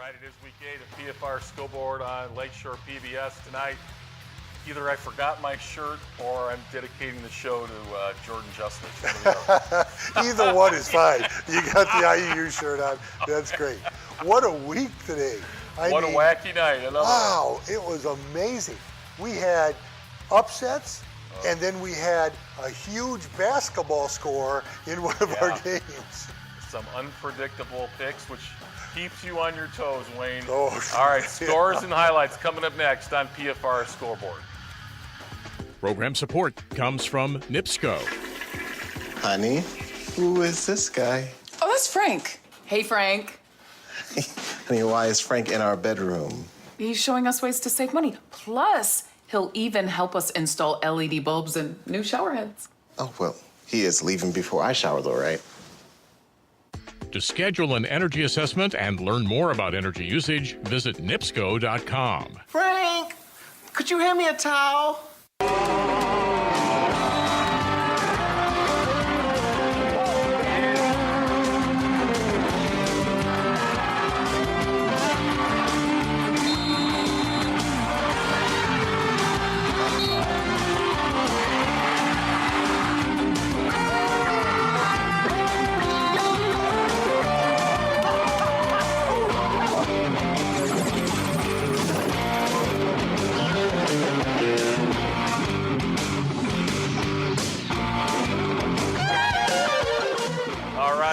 right, it is week 8 of PFR Scoreboard on Lakeshore PBS tonight. Either I forgot my shirt or I'm dedicating the show to Jordan Justice. Either one is fine. You got the IUU shirt on. That's great. What a week today. What a wacky night. Wow, it was amazing. We had upsets, and then we had a huge basketball score in one of our games. Some unpredictable picks, which keeps you on your toes, Wayne. Oh, all right, scores and highlights coming up next on PFR Scoreboard. Program support comes from NIPSCO. Honey, who is this guy? Oh, that's Frank. Hey, Frank. Honey, why is Frank in our bedroom? He's showing us ways to save money. Plus, he'll even help us install LED bulbs and new shower heads. Oh, well, he is leaving before I shower, though, right? To schedule an energy assessment and learn more about energy usage, visit nipsco.com. Frank, could you hand me a towel?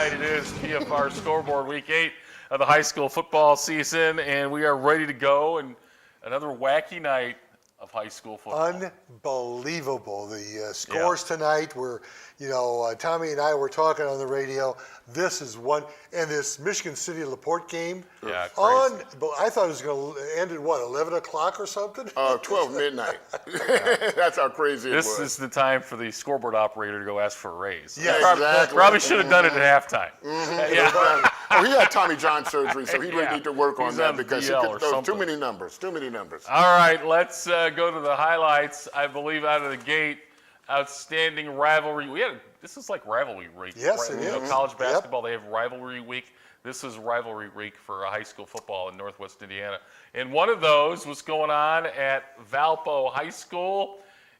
It is PFR Scoreboard Week 8 of the high school football season, and we are ready to go. And another wacky night of high school football. Unbelievable. The scores tonight were, Tommy and I were talking on the radio. This is one, and this Michigan City LaPorte game. Yeah, crazy. I thought it was going to end at 11 o'clock or something? 12 midnight. That's how crazy it was. This is the time for the scoreboard operator to go ask for a raise. Yeah, exactly. Probably should have done it at halftime. He had Tommy John surgery, so he really need to work on that because those too many numbers. All right, let's go to the highlights. I believe out of the gate, outstanding rivalry. This is like rivalry week. Yes, it is. College basketball, they have rivalry week. This is rivalry week for high school football in Northwest Indiana. And one of those was going on at Valpo High School.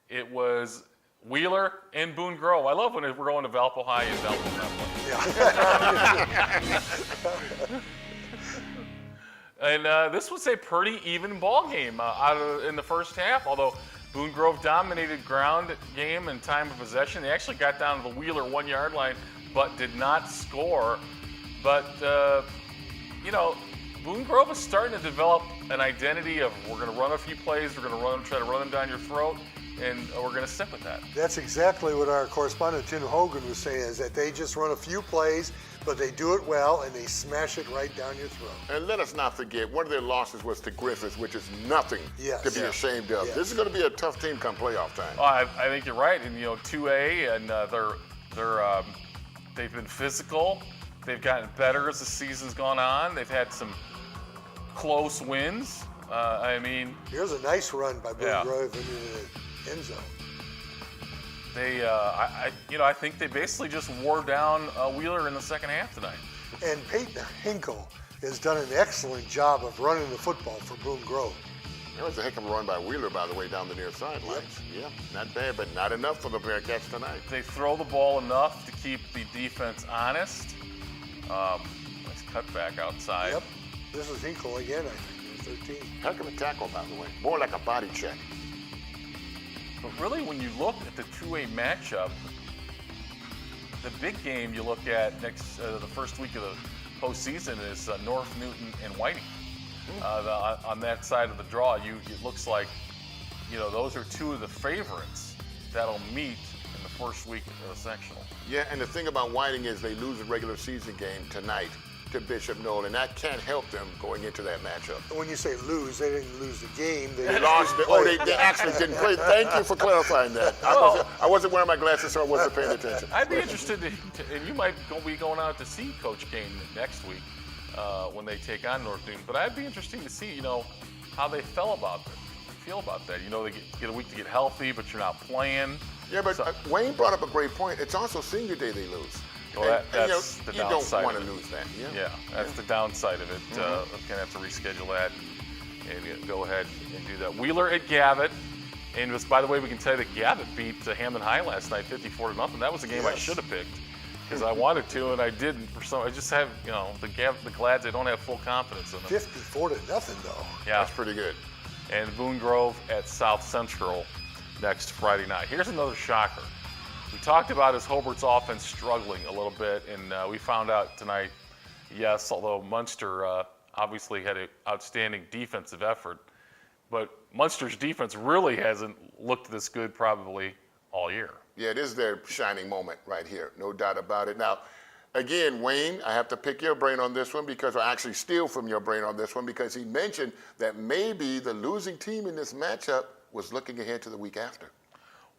It was Wheeler and Boone Grove. I love when we're going to Valpo High and Valpo. And this was a pretty even ball game in the first half, although Boone Grove dominated ground game and time of possession. They actually got down to the Wheeler 1-yard line, but did not score. But, Boone Grove is starting to develop an identity of we're going to run a few plays, we're going to try to run them down your throat, and we're going to stick with that. That's exactly what our correspondent Tim Hogan was saying, is that they just run a few plays, but they do it well, and they smash it right down your throat. And let us not forget, one of their losses was to Griffith, which is nothing to be ashamed of. Yes. This is going to be a tough team come playoff time. Oh, I think you're right. And 2A, and they've been physical. They've gotten better as the season's gone on. They've had some close wins. Here's a nice run by Boone Grove into the end zone. I think they basically just wore down Wheeler in the second half tonight. And Peyton Hinkle has done an excellent job of running the football for Boone Grove. That was a heck of a run by Wheeler, by the way, down the near sidelines. Yeah, not bad, but not enough for the Bearcats tonight. They throw the ball enough to keep the defense honest. Nice cutback outside. Yep. This is Hinkle again, I think. 13. Heck of a tackle, by the way. More like a body check. But really, when you look at the 2A matchup, the big game you look at the first week of the postseason is North Newton and Whiting. On that side of the draw, it looks like, those are two of the favorites that'll meet in the first week of the sectional. Yeah, and the thing about Whiting is they lose a regular season game tonight to Bishop Knoll, and that can't help them going into that matchup. When you say lose, they didn't lose the game. They lost. They actually didn't play. Thank you for clarifying that. I wasn't wearing my glasses, so I wasn't paying attention. I'd be interested, and you might be going out to see Coach Kane next week when they take on North Newton. But I'd be interested to see, how they feel about that. They get a week to get healthy, but you're not playing. Yeah, but Wayne brought up a great point. It's also senior day they lose. Well, And, that's the you downside. don't want to of it. lose that. Yeah, that's the downside of it. Gonna have to reschedule that and go ahead and do that. Wheeler at Gavitt. And just, by the way, we can tell you that Gavitt beat Hammond High last night, 54-0. That was a game I should have picked because I wanted to and I didn't. I just have, the Glads. They don't have full confidence in them. 54-0 though. Yeah, That's pretty good. and Boone Grove at South Central next Friday night. Here's another shocker. We talked about his Hobart's offense struggling a little bit, and we found out tonight, yes, although Munster obviously had an outstanding defensive effort, but Munster's defense really hasn't looked this good probably all year. Yeah, it is their shining moment right here, no doubt about it. Now, again, Wayne, I have to pick your brain on this one or actually steal from your brain on this one because he mentioned that maybe the losing team in this matchup was looking ahead to the week after.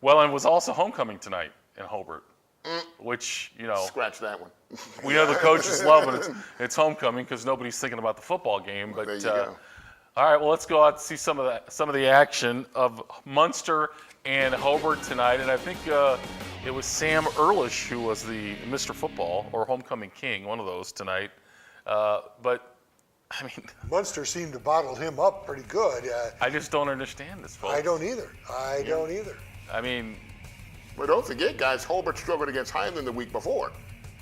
Well, and it was also homecoming tonight in Hobart, which, Scratch that one. we know the coaches love it. It's homecoming because nobody's thinking about the football game. Well, But there you go. all right, well, let's go out and see some of the action of Munster and Hobart tonight. And I think it was Sam Ehrlich who was the Mr. Football or Homecoming King, one of those tonight. But I mean, Munster seemed to bottle him up pretty good. I just don't understand this, folks. I don't either. I mean, But don't forget, guys, Hobart struggled against Highland the week before.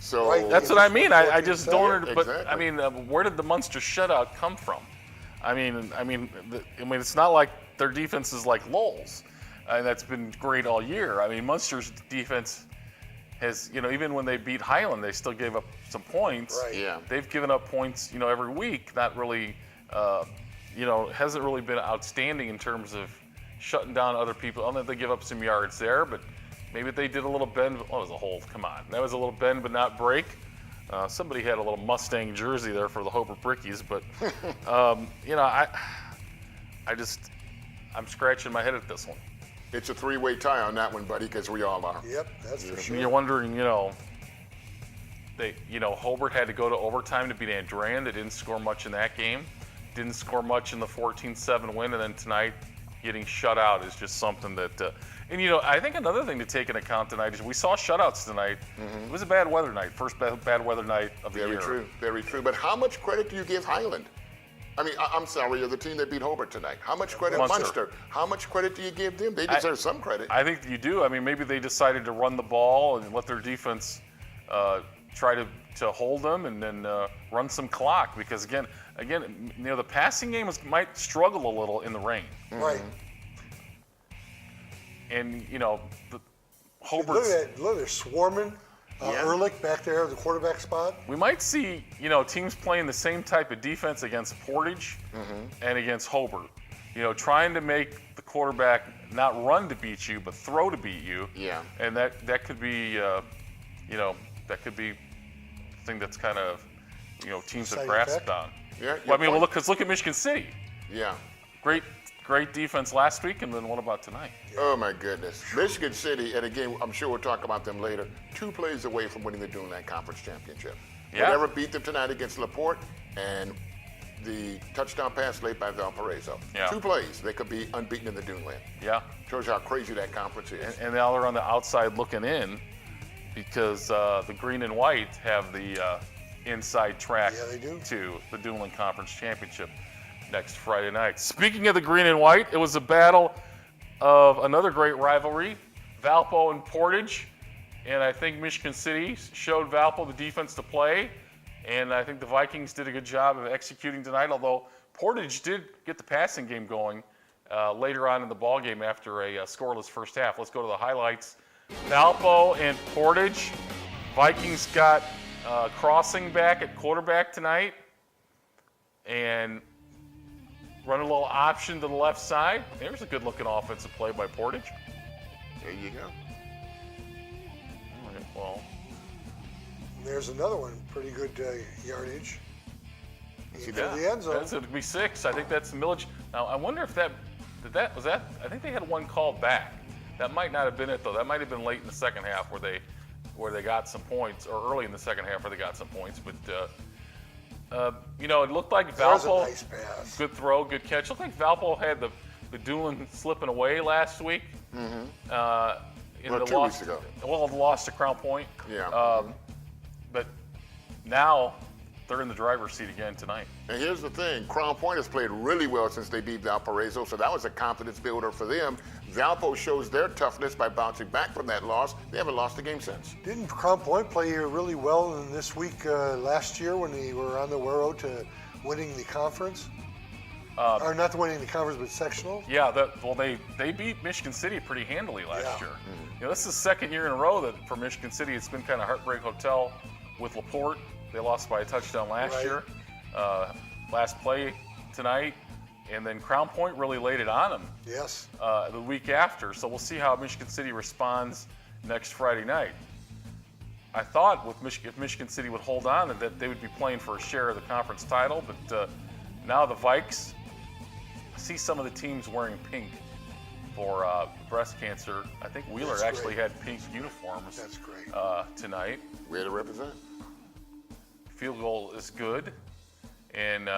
So Right. that's what I mean. I just don't understand. But Exactly. I mean, where did the Munster shutout come from? I mean, it's not like their defense is like Lowell's, and that's been great all year. I mean, Munster's defense has, even when they beat Highland, they still gave up some points. Right. Yeah. They've given up points, every week. Not really, hasn't really been outstanding in terms of shutting down other people. I don't know if they give up some yards there, but maybe they did a little bend. Oh, it was a hold. Come on, that was a little bend but not break. Somebody had a little Mustang jersey there for the Hobart Brickies, but I'm scratching my head at this one. it's a three-way tie on that one, buddy, because we all are. Yep, that's for sure. You're wondering, Hobart had to go to overtime to beat Andran. They didn't score much in that game. Didn't score much in the 14-7 win, and then tonight getting shut out is just something that. I think another thing to take into account tonight is we saw shutouts tonight. It was a bad weather night, first bad weather night of the year. Very true, very true. But how much credit do you give Highland? I mean, I'm sorry, you're the team that beat Hobart tonight. How much credit, Munster? How much credit do you give them? They deserve some credit. I think you do. I mean, maybe they decided to run the ball and let their defense try to hold them and then run some clock because again, the passing game might struggle a little in the rain. Right. And the Hobart. Look at that, they're swarming Ehrlich back there at the quarterback spot. We might see teams playing the same type of defense against Portage and against Hobart. Trying to make the quarterback not run to beat you, but throw to beat you. Yeah. And that could be, that could be the thing that's kind of, teams have Side grasped effect. on. Yeah, Well, I mean, look at Michigan City. Yeah. Great defense last week, and then what about tonight? Oh my goodness. Michigan City, and again, I'm sure we'll talk about them later, 2 plays away from winning the Duneland Conference Championship. Yeah. Whatever beat them tonight against LaPorte and the touchdown pass late by Valparaiso. Yeah. 2 plays, they could be unbeaten in the Duneland. Yeah. Shows you how crazy that conference is. And now they're on the outside looking in because the green and white have the inside track Yeah, they do. to the Duneland Conference Championship next Friday night. Speaking of the green and white, it was a battle of another great rivalry, Valpo and Portage. And I think Michigan City showed Valpo the defense to play. And I think the Vikings did a good job of executing tonight, although Portage did get the passing game going later on in the ballgame after a scoreless first half. Let's go to the highlights. Valpo and Portage. Vikings got Crossing back at quarterback tonight. And run a little option to the left side. There's a good-looking offensive play by Portage. There you go. All right, well, There's another one, pretty good yardage. See Into that? the end zone. that's going to be 6. I think that's Millage. Now, I wonder if that was that. I think they had one called back. That might not have been it, though. That might have been late in the second half where they got some points, or early in the second half where they got some points. But, it looked like That was a Valpo. nice pass. Good throw, good catch. Looked like Valpo had the Doolin slipping away last week. In Well, the 2 loss, weeks ago. Well, the loss to Crown Point. Yeah. now they're in the driver's seat again tonight. And here's the thing, Crown Point has played really well since they beat Valparaiso, so that was a confidence builder for them. Valpo shows their toughness by bouncing back from that loss. They haven't lost a game since. Didn't Crown Point play really well in this week last year when they were on the road to winning the conference? Or not winning the conference, but sectional? Yeah, they beat Michigan City pretty handily last year. This is the second year in a row that for Michigan City it's been kind of heartbreak hotel with LaPorte. They lost by a touchdown last year. Last play tonight, and then Crown Point really laid it on them. Yes. The week after, so we'll see how Michigan City responds next Friday night. I thought if Michigan City would hold on, that they would be playing for a share of the conference title, but now the Vikes. I see some of the teams wearing pink for breast cancer. I think Wheeler actually had pink uniforms. That's great. Tonight. Way to represent. Field goal is good, and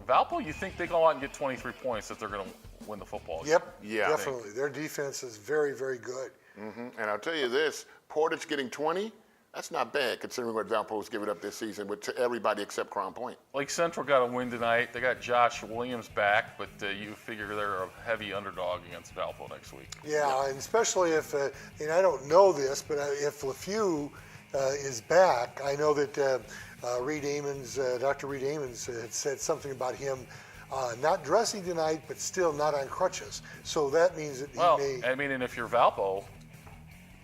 Valpo. You think they go out and get 23 points if they're going to win the football game? Yep. Yeah. Definitely. Their defense is very, very good. And I'll tell you this, Portage getting 20, that's not bad considering what Valpo's given up this season to everybody except Crown Point. Lake Central got a win tonight. They got Josh Williams back, but you figure they're a heavy underdog against Valpo next week. Yeah, and especially if, and I don't know this, but if LeFew is back, I know that Dr. Reed Amons had said something about him not dressing tonight, but still not on crutches. So that means that he may. And if you're Valpo,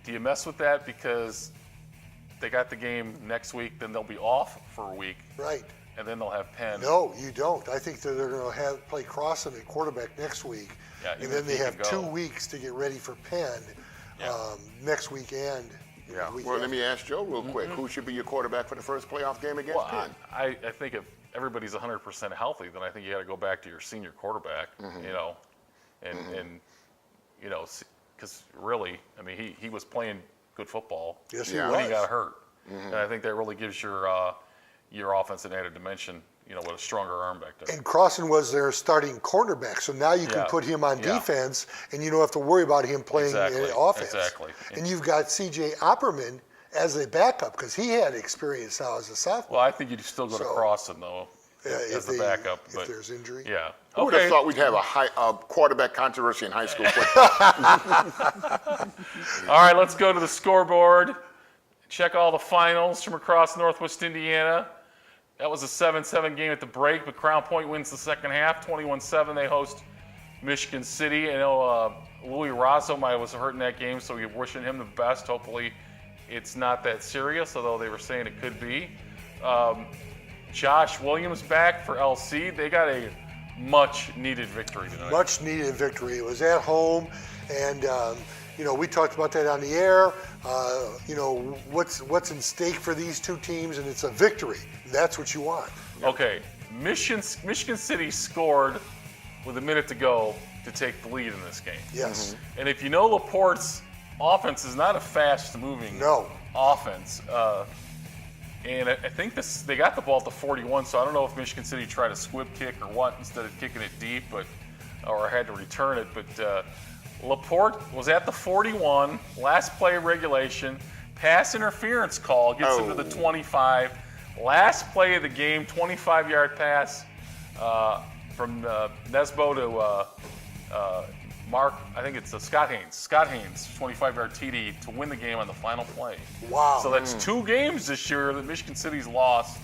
do you mess with that because they got the game next week, then they'll be off for a week. Right. And then they'll have Penn. No, you don't. I think that they're going to play Crossan at quarterback next week. Yeah, and then they have 2 weeks to get ready for Penn next weekend. Yeah. Well, let me ask Joe real quick. Who should be your quarterback for the first playoff game against Penn? I think if everybody's 100% healthy, then I think you got to go back to your senior quarterback, because really, he was playing good football. Yes, he when was. he got hurt. And I think that really gives your offense an added dimension, with a stronger arm back there. And Crossan was their starting cornerback, so now you can put him on defense, and you don't have to worry about him playing in offense. Exactly. And you've got C.J. Opperman as a backup because he had experience now as a sophomore. Well, I think you'd still go to Crossan, though, as the backup. If there's injury. Yeah. Who would have thought we'd have a quarterback controversy in high school football? All right, let's go to the scoreboard. Check all the finals from across Northwest Indiana. That was a 7-7 game at the break, but Crown Point wins the second half, 21-7. They host Michigan City. I know Louis Razzo was hurt in that game, so we're wishing him the best. Hopefully it's not that serious, although they were saying it could be. Josh Williams back for LC. They got a much-needed victory tonight. Much-needed victory. It was at home, and we talked about that on the air. What's in stake for these two teams, and it's a victory. That's what you want. Okay, Michigan City scored with a minute to go to take the lead in this game. Yes. And if you know LaPorte's offense is not a fast-moving offense, and I think they got the ball at the 41, so I don't know if Michigan City tried a squib kick or what instead of kicking it deep, or had to return it. But LaPorte was at the 41, last play of regulation, pass interference call, gets him to the 25. Last play of the game, 25-yard pass from Nesbo to Mark, I think it's Scott Haynes. Scott Haynes, 25-yard TD to win the game on the final play. Wow. So that's 2 games this year that Michigan City's lost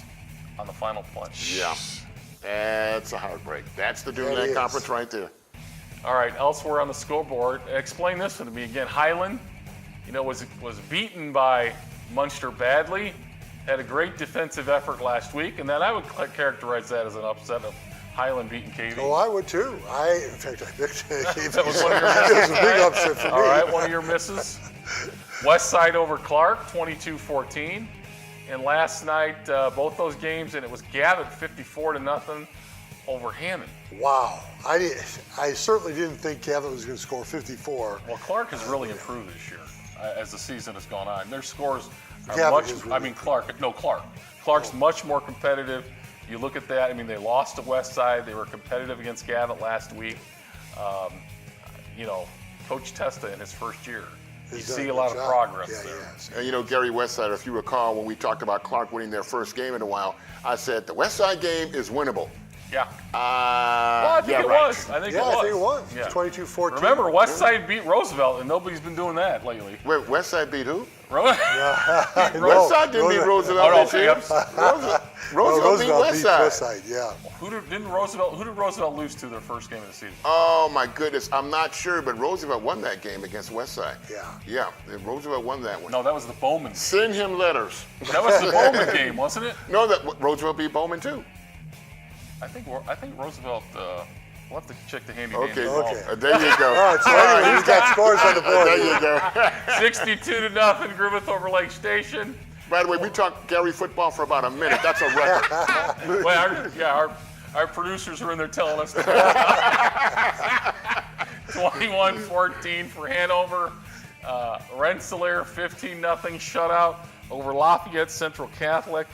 on the final play. Yeah. That's a heartbreak. That's the Doom Land Conference right there. All right, elsewhere on the scoreboard, explain this to me again. Highland, was beaten by Munster badly, had a great defensive effort last week, and then I would characterize that as an upset of Highland beating KV. Oh, I would too. In fact, I picked KV. That was one of your misses. It was a big upset for me. All right, one of your misses. West Side over Clark, 22-14. And last night, both those games, and it was Gavitt 54-0 over Hammond. Wow. I certainly didn't think Gavitt was going to score 54. Well, Clark has really improved this year as the season has gone on. Their scores are Clark's much more competitive. You look at that, they lost to West Side. They were competitive against Gavitt last week. Coach Testa in his first year You has done see a a lot good of job. progress Yeah, there. he has. And you know, Gary Westside, if you recall, when we talked about Clark winning their first game in a while, I said the Westside game is winnable. Yeah. Well, I think yeah, it right. was. I think Yeah, it was. I think it was. Yeah. 22-14. Remember, Westside beat Roosevelt, and nobody's been doing that lately. Wait, Westside beat who? Westside Westside didn't beat Roosevelt Oh, no, this year. Roosevelt beat Westside. Yeah. Who did Roosevelt lose to their first game of the season? Oh my goodness, I'm not sure, but Roosevelt won that game against Westside. Yeah. Yeah, Roosevelt won that one. No, that was the Bowman. Send him letters. That was the Bowman game, wasn't it? No, that Roosevelt beat Bowman too. I think Roosevelt. We'll have to check the handy Okay, dandy Okay. ball. There you go. All right, so anyway, he's got scores on the board. There you go. 62-0, Griffith over Lake Station. By the way, we talked Gary football for about a minute. That's a record. Well, our producers are in there telling us. 21-14 for Hanover. Rensselaer 15-0 shutout over Lafayette Central Catholic.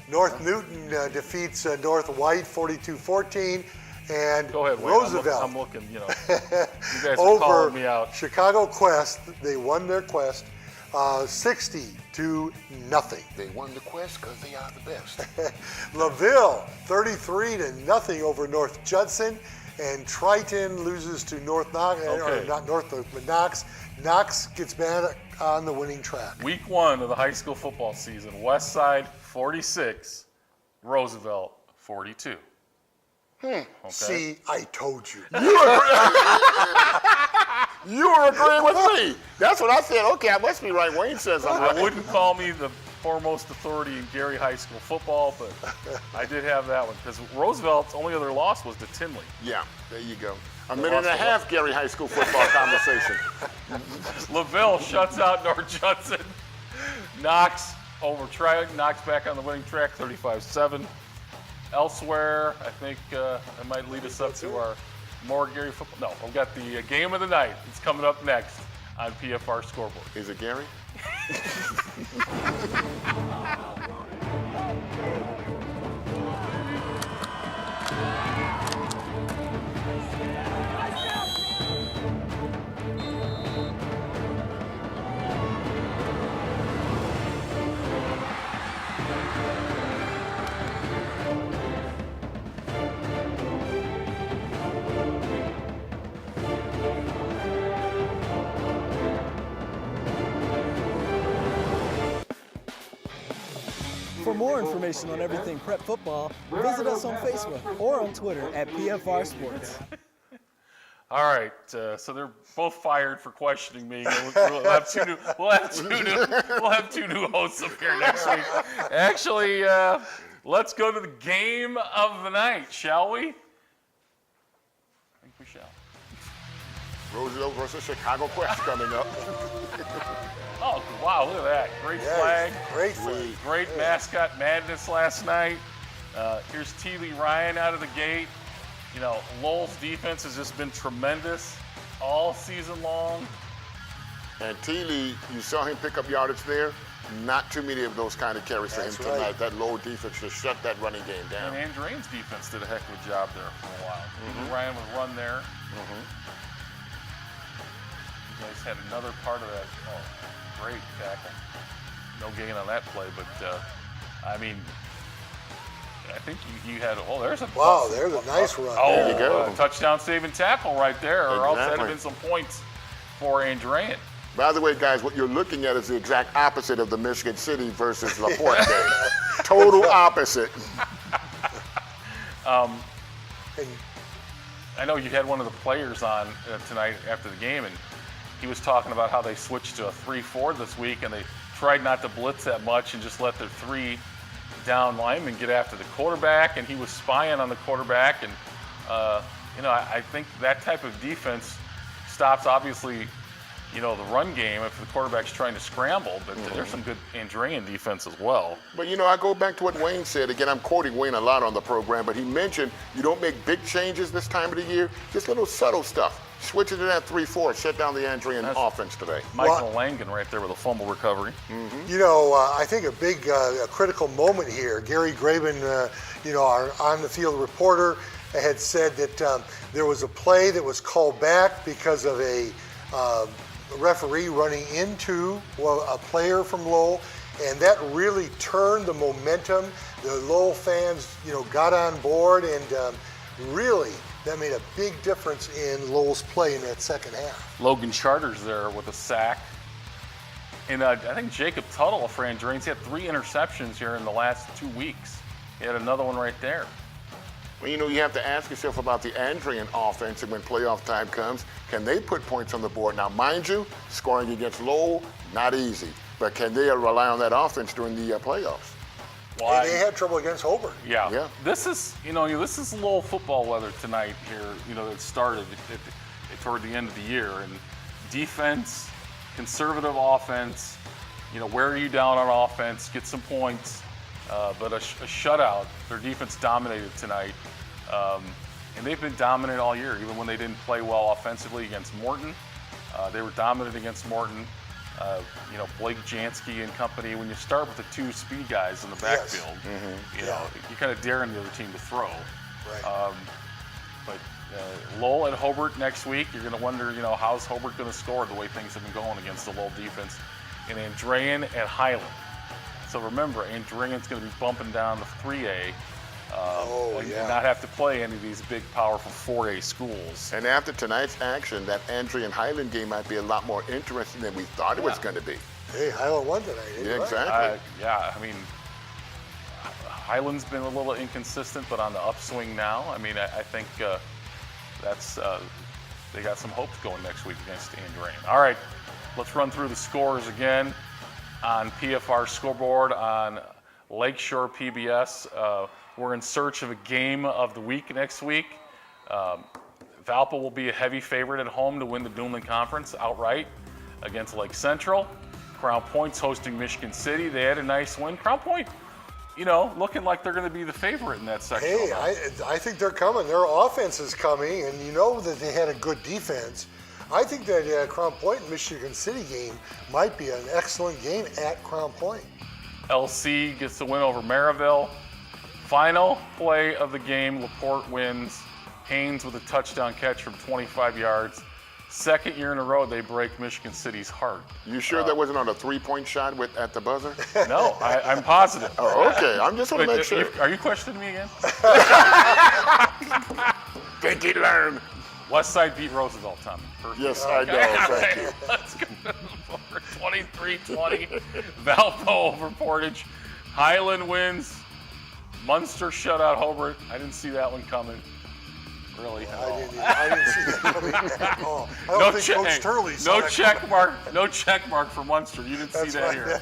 North Newton defeats North White 42-14. And Go ahead, Wayne. Roosevelt I'm looking, you guys are over calling me out. Chicago Quest. They won their quest 60-0. They won the quest because they are the best. LaVille 33-0 over North Judson. And Triton loses to North Knox, Okay. or not North, but Knox. Knox gets back on the winning track. Week 1 of the high school football season. Westside 46, Roosevelt 42. Okay. See, I told you. You were agreeing with me. That's what I said. Okay, I must be right. Wayne says I'm I right. wouldn't call me the foremost authority in Gary High School football, but I did have that one because Roosevelt's only other loss was to Tinley. Yeah, there you go. A minute and a half, Gary High School football conversation. LaVille shuts out North Judson. Knox over Triton. Knox back on the winning track, 35-7. Elsewhere, I think it might lead us up to our more Gary football. No, we've got the game of the night. It's coming up next on PFR Scoreboard. Is it Gary? For more information on everything prep football, visit us on Facebook or on Twitter at PFR Sports. All right, so they're both fired for questioning me. We'll have two new hosts up here next week. Actually, let's go to the game of the night, shall we? I think we shall. Roosevelt versus Chicago Quest coming up. Oh, wow, look at that. Great flag. Great flag. Great mascot madness last night. Here's T. Lee Ryan out of the gate. You know, Lowell's defense has just been tremendous all season long. And T. Lee, you saw him pick up yardage there. Not too many of those kind of carries for him That's tonight. right. That low defense just shut that running game down. And Andrean's defense did a heck of a job there for a while. Ryan would run there. You guys had another part of that. Oh, great tackle. No gain on that play, but I mean, I think you had. Oh, there's a. Wow, there's a nice run. Oh, There you go. Touchdown saving tackle right there, or else that'd have Exactly. been some points for Andrean. By the way, guys, what you're looking at is the exact opposite of the Michigan City versus LaPorte game. Total opposite. And I know you had one of the players on tonight after the game, and he was talking about how they switched to a 3-4 this week, and they tried not to blitz that much and just let their 3 down linemen get after the quarterback, and he was spying on the quarterback. And, I think that type of defense stops, obviously, the run game if the quarterback's trying to scramble, but there's some good Andrean defense as well. But, I go back to what Wayne said. Again, I'm quoting Wayne a lot on the program, but he mentioned you don't make big changes this time of the year, just little subtle stuff. Switch it to that 3-4, shut down the Andrean offense today. Michael Langan right there with a fumble recovery. I think a big a critical moment here. Gary Graben, our on-the-field reporter, had said that there was a play that was called back because of a referee running into a player from Lowell, and that really turned the momentum. The Lowell fans, got on board, and really that made a big difference in Lowell's play in that second half. Logan Charters there with a sack. And I think Jacob Tuttle for Andreans, he had 3 interceptions here in the last 2 weeks. He had another one right there. Well, you have to ask yourself about the Andrian offense, and when playoff time comes, can they put points on the board? Now, mind you, scoring against Lowell, not easy. But can they rely on that offense during the playoffs? Why? They had trouble against Holborn. Yeah. This is, this is Lowell football weather tonight here, it started toward the end of the year. And defense, conservative offense, wear you down on offense, get some points. But a shutout. Their defense dominated tonight. And they've been dominant all year, even when they didn't play well offensively against Morton. They were dominant against Morton. Blake Jansky and company, when you start with the 2 speed guys in the backfield, you kind of dare the other team to throw. Right. But Lowell at Hobart next week, you're going to wonder, how's Hobart going to score the way things have been going against the Lowell defense. And Andrean at Highland. So remember, Andrean's going to be bumping down to 3A and not have to play any of these big, powerful 4A schools. And after tonight's action, that Andrian Highland game might be a lot more interesting than we thought it was going to be. Hey, Highland won tonight. Yeah, exactly. Highland's been a little inconsistent, but on the upswing now. I think they got some hopes going next week against Andrian. All right, let's run through the scores again on PFR Scoreboard on Lakeshore PBS. We're in search of a game of the week next week. Valpo will be a heavy favorite at home to win the Duneland Conference outright against Lake Central. Crown Point's hosting Michigan City. They had a nice win. Crown Point, looking like they're going to be the favorite in that section. Hey, I think they're coming. Their offense is coming, and that they had a good defense. I think that Crown Point and Michigan City game might be an excellent game at Crown Point. LC gets the win over Maryville. Final play of the game, LaPorte wins. Haynes with a touchdown catch from 25 yards. Second year in a row, they break Michigan City's heart. You sure that wasn't on a 3-point shot at the buzzer? No, I'm positive. Oh, okay. I'm just want to make sure. Are you questioning me again? Think he learned. Westside beat Roosevelt, Tommy. Yes, I know. Thank you. Let's go for 23-20. Valpo over Portage. Highland wins. Munster shut out Hobart. I didn't see that one coming. Really? I didn't see that coming at all. I don't think Coach Turley saw that coming. No check mark for Munster. You didn't see that here.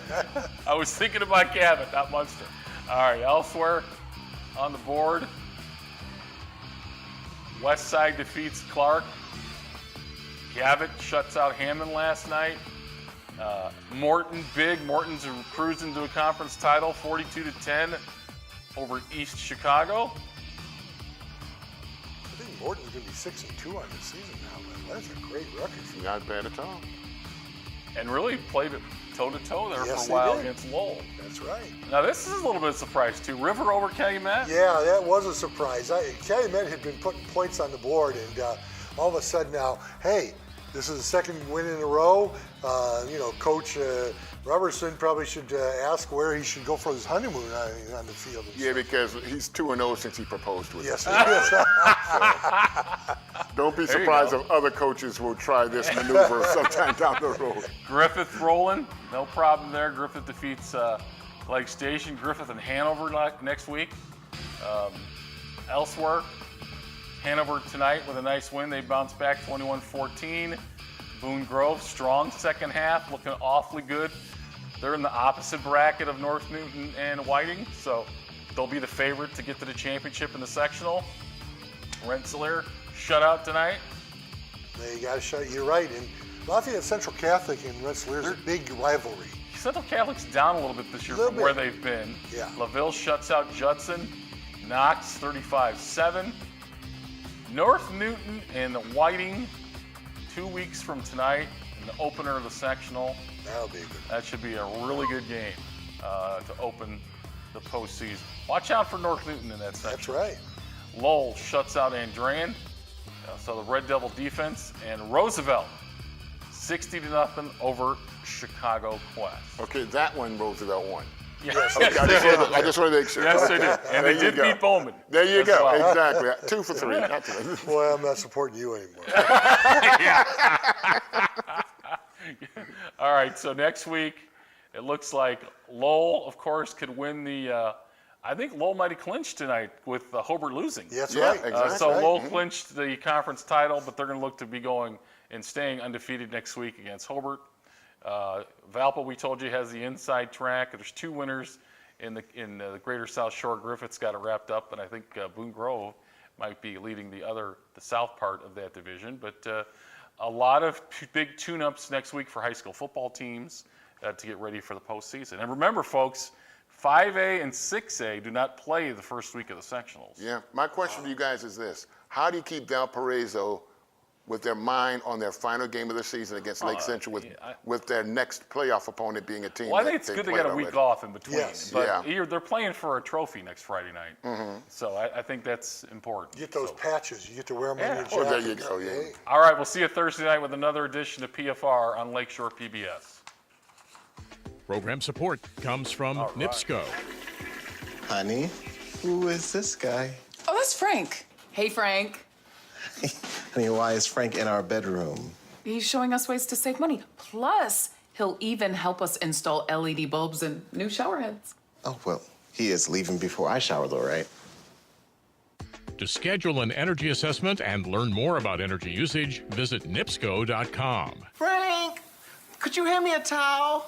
I was thinking about Gavitt, not Munster. All right, elsewhere on the board, Westside defeats Clark. Gavitt shuts out Hammond last night. Morton, Morton's cruising to a conference title, 42-10 over East Chicago. I think Morton's going to be 6-2 on the season now, man. That's a great record for them. Not bad at all. And really played it toe-to-toe there Yes, for a while they did. against Lowell. That's right. Now, this is a little bit of a surprise, too. River over Calumet? Yeah, that was a surprise. Calumet had been putting points on the board, and all of a sudden now, hey, this is the second win in a row. Coach Robertson probably should ask where he should go for his honeymoon on the field. Yeah, because he's 2-0 since he proposed with Yes, us. it is. Don't be There you surprised go. if other coaches will try this maneuver sometime down the road. Griffith rolling. No problem there. Griffith defeats Lake Station. Griffith and Hanover next week. Elsewhere, Hanover tonight with a nice win. They bounce back 21-14. Boone Grove, strong second half, looking awfully good. They're in the opposite bracket of North Newton and Whiting, so they'll be the favorite to get to the championship in the sectional. Rensselaer shut out tonight. They got to shut. You're right. And Lafayette Central Catholic and Rensselaer is a big rivalry. Central Catholic's down a little bit this year Little from where bit. they've been. Yeah. LaVille shuts out Judson. Knox 35-7. North Newton and Whiting 2 weeks from tonight in the opener of the sectional. That'll be good. That should be a really good game to open the postseason. Watch out for North Newton in that section. That's right. Lowell shuts out Andrean. So the Red Devil defense. And Roosevelt 60-0 over Chicago Quest. Okay, that one Roosevelt won. Yes, Okay, I just want to make sure. yes, they Okay. did. And There they you did go. beat Bowman. There you as go. well. Exactly. 2 for 3. Not 2. Boy, I'm not supporting you anymore. All right, so next week, it looks like Lowell, of course, could win the. I think Lowell might have clinched tonight with Hobart losing. That's Yeah, right. exactly. So right. Lowell clinched the conference title, but they're going to look to be going and staying undefeated next week against Hobart. Valpo, we told you, has the inside track. There's 2 winners in the Greater South Shore. Griffith's got it wrapped up, and I think Boone Grove might be leading the south part of that division. But a lot of big tune-ups next week for high school football teams to get ready for the postseason. And remember, folks, 5A and 6A do not play the first week of the sectionals. Yeah. My question to you guys is this: how do you keep Valparaiso with their mind on their final game of the season against Lake Central with their next playoff opponent being a team? Well, I that think it's they good they played got a week already? off in between. Yes. But Yeah. they're playing for a trophy next Friday night. So I think that's important. You get those So- patches. You get to wear them on your Oh, there jacket. you go, yeah. All right, we'll see you Thursday night with another edition of PFR on Lakeshore PBS. Program support comes from right. NIPSCO. Honey, who is this guy? Oh, that's Frank. Hey, Frank. Honey, why is Frank in our bedroom? He's showing us ways to save money. Plus, he'll even help us install LED bulbs and new shower heads. Oh, well, he is leaving before I shower, though, right? To schedule an energy assessment and learn more about energy usage, visit nipsco.com. Frank, could you hand me a towel?